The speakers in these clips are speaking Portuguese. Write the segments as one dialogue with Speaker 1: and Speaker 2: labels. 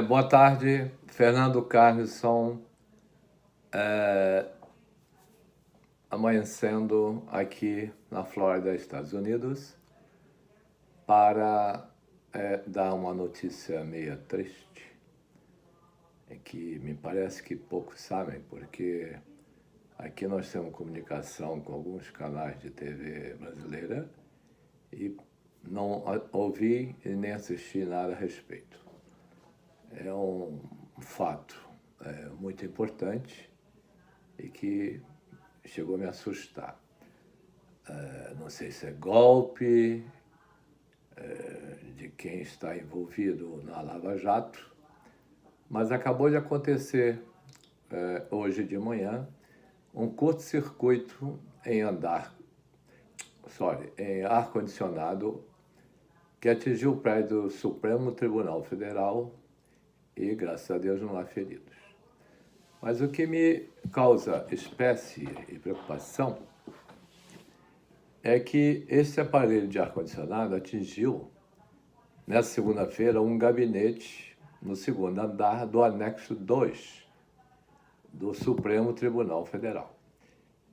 Speaker 1: Boa tarde, Fernando Carlson, amanhecendo aqui na Flórida, Estados Unidos, para dar uma notícia meio triste, que me parece que poucos sabem, porque aqui nós temos comunicação com alguns canais de TV brasileira e não ouvi e nem assisti nada a respeito. É um fato muito importante e que chegou a me assustar. Não sei se é golpe de quem está envolvido na Lava Jato, mas acabou de acontecer hoje de manhã um curto-circuito em em ar-condicionado que atingiu o prédio do Supremo Tribunal Federal e, graças a Deus, não há feridos. Mas o que me causa espécie e preocupação é que esse aparelho de ar-condicionado atingiu, nessa segunda-feira, um gabinete no segundo andar do anexo 2 do Supremo Tribunal Federal.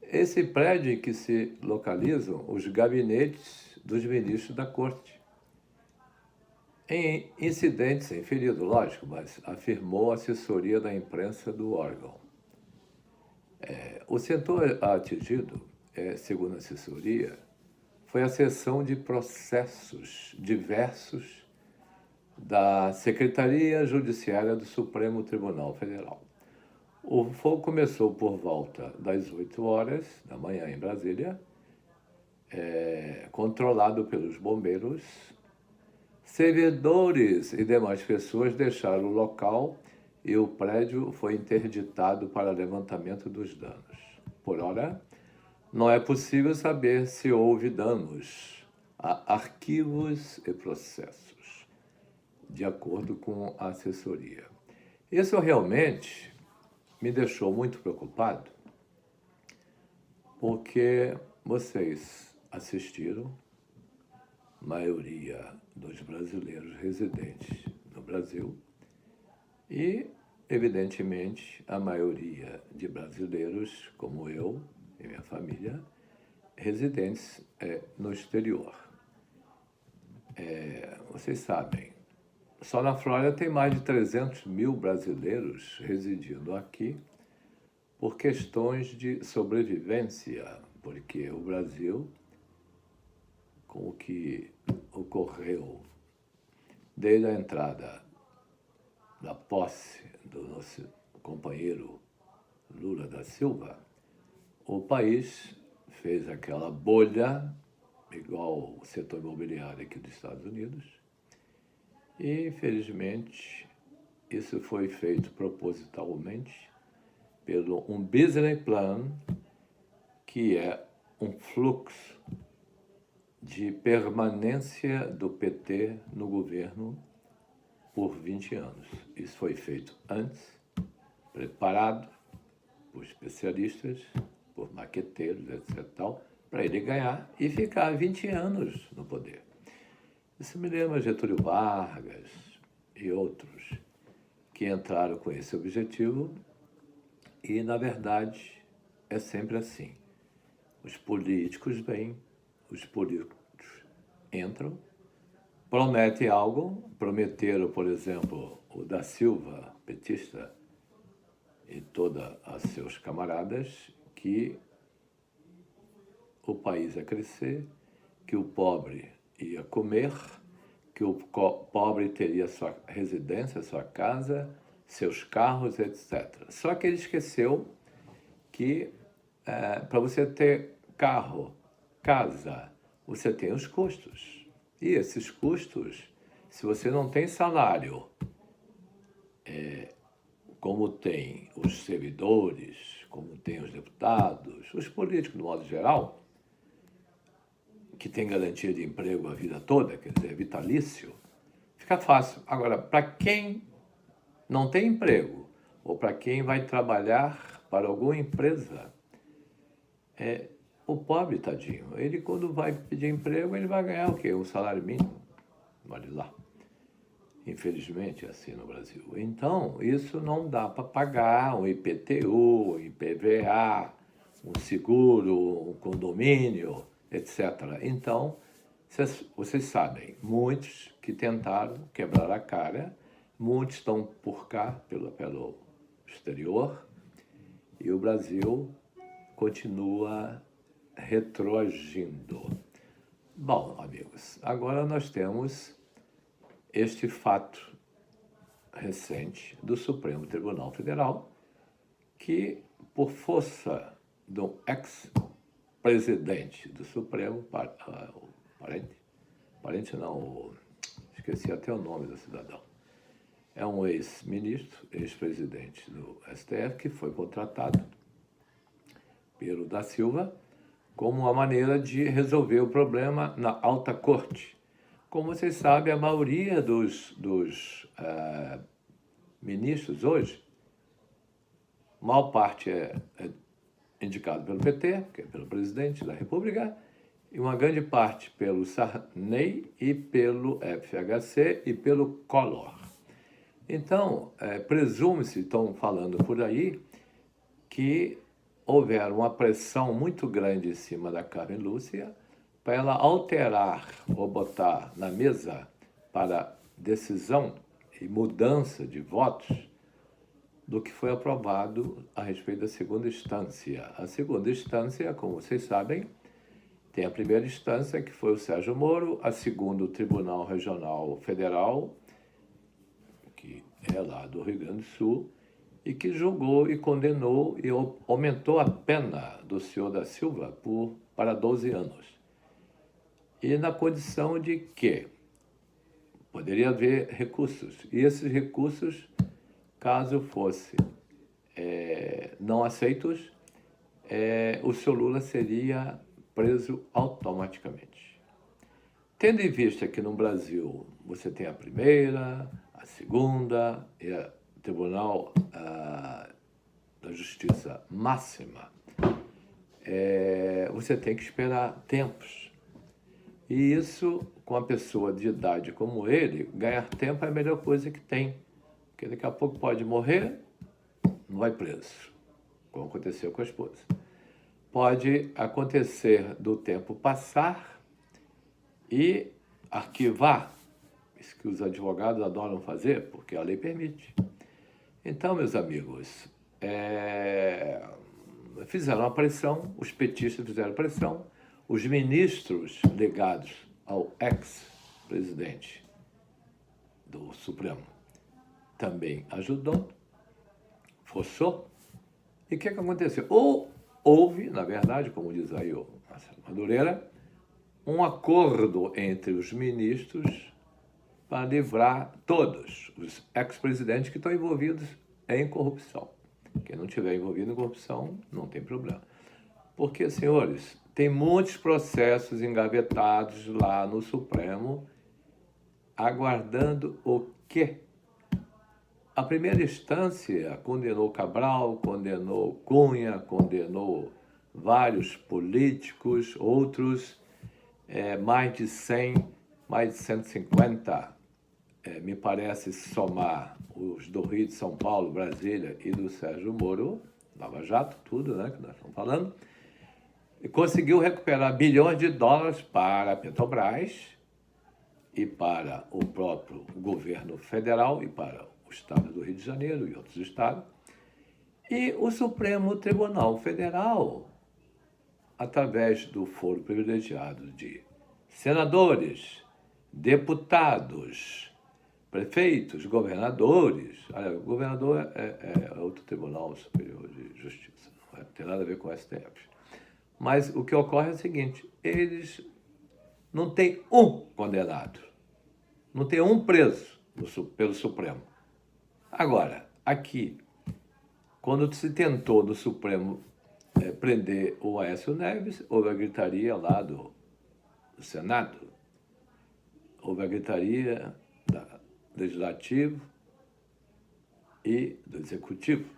Speaker 1: Esse prédio em que se localizam os gabinetes dos ministros da Corte. Em incidente sem ferido, lógico, mas afirmou a assessoria da imprensa do órgão. O setor atingido, segundo a assessoria, foi a seção de processos diversos da Secretaria Judiciária do Supremo Tribunal Federal. O fogo começou por volta das 8 horas da manhã em Brasília, controlado pelos bombeiros. Servidores e demais pessoas deixaram o local e o prédio foi interditado para levantamento dos danos. Por ora, não é possível saber se houve danos a arquivos e processos, de acordo com a assessoria. Isso realmente me deixou muito preocupado, porque vocês assistiram, maioria dos brasileiros residentes no Brasil e, evidentemente, a maioria de brasileiros, como eu e minha família, residentes no exterior. Vocês sabem, só na Flórida tem mais de 300 mil brasileiros residindo aqui por questões de sobrevivência, porque o Brasil, com o que ocorreu desde a entrada da posse do nosso companheiro Lula da Silva, o país fez aquela bolha, igual o setor imobiliário aqui dos Estados Unidos, e, infelizmente, isso foi feito propositalmente pelo um business plan, que é um fluxo de permanência do PT no governo por 20 anos. Isso foi feito antes, preparado por especialistas, por maqueteiros, etc., para ele ganhar e ficar 20 anos no poder. Isso me lembra Getúlio Vargas e outros que entraram com esse objetivo e, na verdade, é sempre assim. Os políticos vêm, os políticos entram, prometem algo, prometeram, por exemplo, o da Silva, petista, e todos os seus camaradas, que o país ia crescer, que o pobre ia comer, que o pobre teria sua residência, sua casa, seus carros, etc. Só que ele esqueceu que para você ter carro, casa, você tem os custos. E esses custos, se você não tem salário, como tem os servidores, como tem os deputados, os políticos, de modo geral, que tem garantia de emprego a vida toda, quer dizer, vitalício, fica fácil. Agora, para quem não tem emprego, ou para quem vai trabalhar para alguma empresa, o pobre, tadinho, ele quando vai pedir emprego, ele vai ganhar o quê? Um salário mínimo, olha lá. Infelizmente é assim no Brasil. Então, isso não dá para pagar um IPTU, um IPVA, um seguro, um condomínio, etc. Então, vocês sabem, muitos que tentaram quebrar a cara, muitos estão por cá, pelo exterior, e o Brasil continua retroagindo. Bom, amigos, agora nós temos este fato recente do Supremo Tribunal Federal, que, por força do ex-presidente do Supremo, esqueci até o nome do cidadão, é um ex-ministro, ex-presidente do STF, que foi contratado pelo da Silva como uma maneira de resolver o problema na alta corte. Como vocês sabem, a maioria dos ministros hoje, maior parte é indicado pelo PT, que é pelo presidente da República, e uma grande parte pelo Sarney e pelo FHC e pelo Collor. Então, presume-se, estão falando por aí, que houver uma pressão muito grande em cima da Carmen Lúcia para ela alterar ou botar na mesa para decisão e mudança de votos do que foi aprovado a respeito da segunda instância. A segunda instância, como vocês sabem, tem a primeira instância, que foi o Sérgio Moro, a segunda, o Tribunal Regional Federal, que é lá do Rio Grande do Sul, e que julgou e condenou e aumentou a pena do senhor da Silva para 12 anos. E na condição de que poderia haver recursos. E esses recursos, caso fossem não aceitos, o senhor Lula seria preso automaticamente. Tendo em vista que no Brasil você tem a primeira, a segunda e a Tribunal da Justiça Máxima, você tem que esperar tempos. E isso, com uma pessoa de idade como ele, ganhar tempo é a melhor coisa que tem. Porque daqui a pouco pode morrer, não vai preso, como aconteceu com a esposa. Pode acontecer do tempo passar e arquivar, isso que os advogados adoram fazer, porque a lei permite. Então, meus amigos, fizeram a pressão, os petistas fizeram pressão, os ministros ligados ao ex-presidente do Supremo também ajudou, forçou. E o que aconteceu? Ou houve, na verdade, como diz aí o Marcelo Madureira, um acordo entre os ministros para livrar todos os ex-presidentes que estão envolvidos em corrupção. Quem não estiver envolvido em corrupção, não tem problema. Porque, senhores, tem muitos processos engavetados lá no Supremo, aguardando o quê? A primeira instância condenou Cabral, condenou Cunha, condenou vários políticos, outros, mais de 100, mais de 150, me parece, somar os do Rio de São Paulo, Brasília e do Sérgio Moro, Lava Jato, tudo, né, que nós estamos falando, e conseguiu recuperar bilhões de dólares para a Petrobras e para o próprio governo federal e para o estado do Rio de Janeiro e outros estados. E o Supremo Tribunal Federal, através do foro privilegiado de senadores, deputados, prefeitos, governadores. O governador é outro Tribunal Superior de Justiça, não tem nada a ver com o STF. Mas o que ocorre é o seguinte, eles não têm um condenado, não tem um preso pelo Supremo. Agora, aqui, quando se tentou no Supremo prender o Aécio Neves, houve a gritaria lá do Senado, houve a gritaria do Legislativo e do Executivo.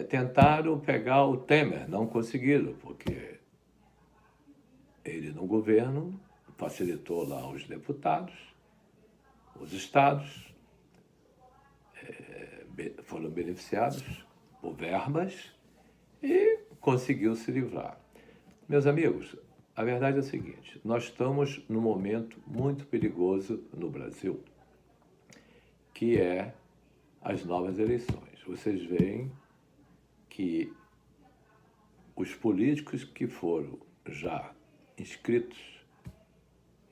Speaker 1: Tentaram pegar o Temer, não conseguiram, porque ele no governo facilitou lá os deputados Os estados foram beneficiados por verbas e conseguiu se livrar. Meus amigos, a verdade é a seguinte: nós estamos num momento muito perigoso no Brasil, que é as novas eleições. Vocês veem que os políticos que foram já inscritos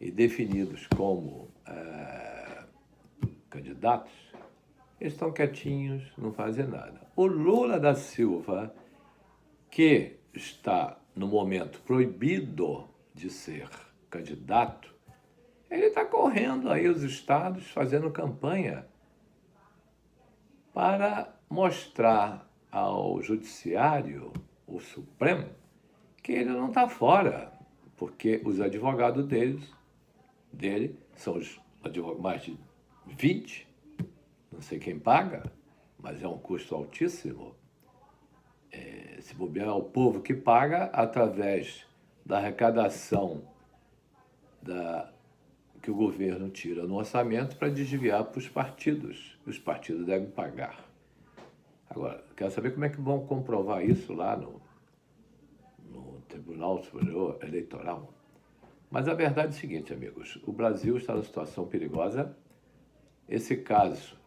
Speaker 1: e definidos como candidatos, eles estão quietinhos, não fazem nada. O Lula da Silva, que está no momento proibido de ser candidato, ele está correndo aí os estados, fazendo campanha para mostrar ao judiciário, o Supremo, que ele não está fora, porque os advogados dele são os advogados, mais de 20, não sei quem paga, mas é um custo altíssimo. Se bobear, é o povo que paga através da arrecadação que o governo tira no orçamento para desviar para os partidos. Os partidos devem pagar. Agora, quero saber como é que vão comprovar isso lá no Tribunal Superior Eleitoral. Mas a verdade é o seguinte, amigos: o Brasil está numa situação perigosa. Esse caso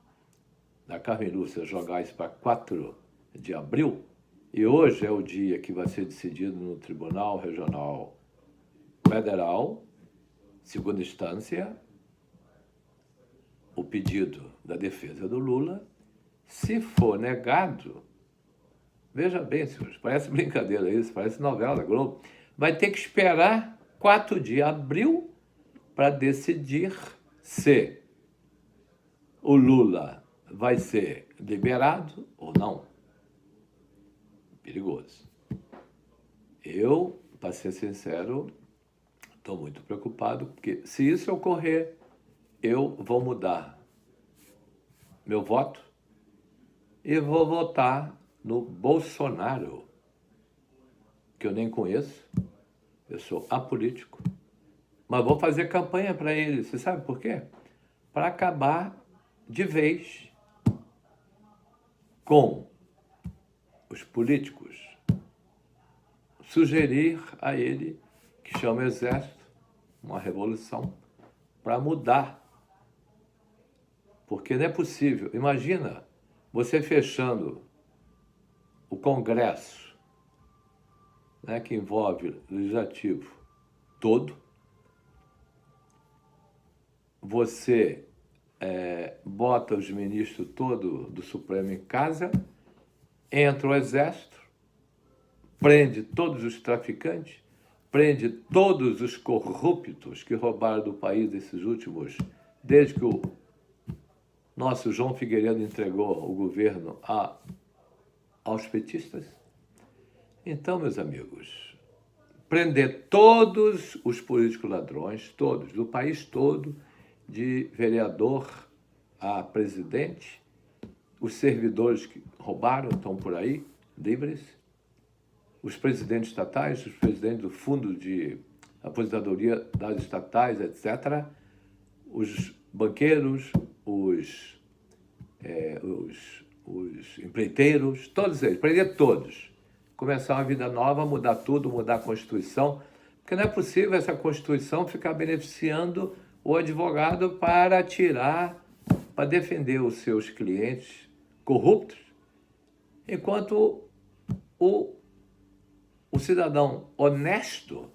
Speaker 1: da Carmen Lúcia jogar isso para 4 de abril, e hoje é o dia que vai ser decidido no Tribunal Regional Federal, segunda instância, o pedido da defesa do Lula. Se for negado, veja bem, senhores, parece brincadeira isso, parece novela da Globo, vai ter que esperar 4 de abril para decidir se o Lula vai ser liberado ou não. Perigoso. Eu, para ser sincero, estou muito preocupado, porque se isso ocorrer, eu vou mudar meu voto e vou votar no Bolsonaro, que eu nem conheço, eu sou apolítico, mas vou fazer campanha para ele. Você sabe por quê? Para acabar de vez com os políticos, sugerir a ele que chame o exército, uma revolução, para mudar. Porque não é possível. Imagina você fechando o Congresso, né, que envolve o legislativo todo, você bota os ministros todos do Supremo em casa, entra o exército, prende todos os traficantes, prende todos os corruptos que roubaram do país esses últimos, desde que o nosso João Figueiredo entregou o governo aos petistas. Então, meus amigos, prender todos os políticos ladrões, todos, do país todo, de vereador a presidente, os servidores que roubaram estão por aí, livres, os presidentes estatais, os presidentes do fundo de aposentadoria das estatais, etc., os banqueiros, os empreiteiros, todos eles, prender todos. Começar uma vida nova, mudar tudo, mudar a Constituição, porque não é possível essa Constituição ficar beneficiando o advogado para para defender os seus clientes corruptos, enquanto o cidadão honesto,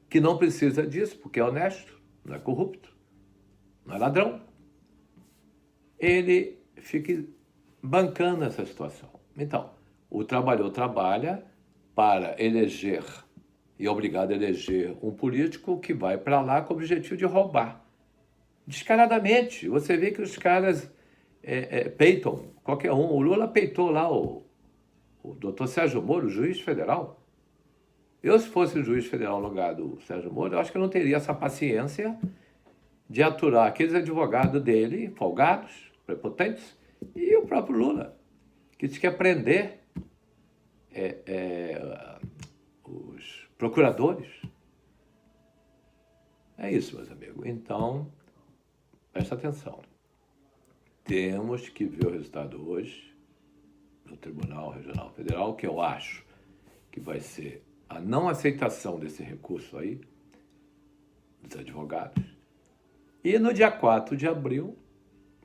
Speaker 1: que não precisa disso, porque é honesto, não é corrupto, não é ladrão, ele fica bancando essa situação. Então, o trabalhador trabalha para eleger e é obrigado a eleger um político que vai para lá com o objetivo de roubar. Descaradamente. Você vê que os caras peitam qualquer um. O Lula peitou lá o doutor Sérgio Moro, o juiz federal. Eu, se fosse o juiz federal no lugar do Sérgio Moro, eu acho que eu não teria essa paciência de aturar aqueles advogados dele, folgados, prepotentes, e o próprio Lula, que diz que ia prender os procuradores. É isso, meus amigos. Então, Presta atenção. Temos que ver o resultado hoje no Tribunal Regional Federal, que eu acho que vai ser a não aceitação desse recurso aí, dos advogados. E no dia 4 de abril,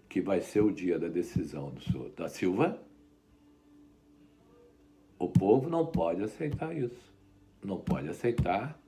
Speaker 1: que vai ser o dia da decisão do senhor da Silva, o povo não pode aceitar isso. Não pode aceitar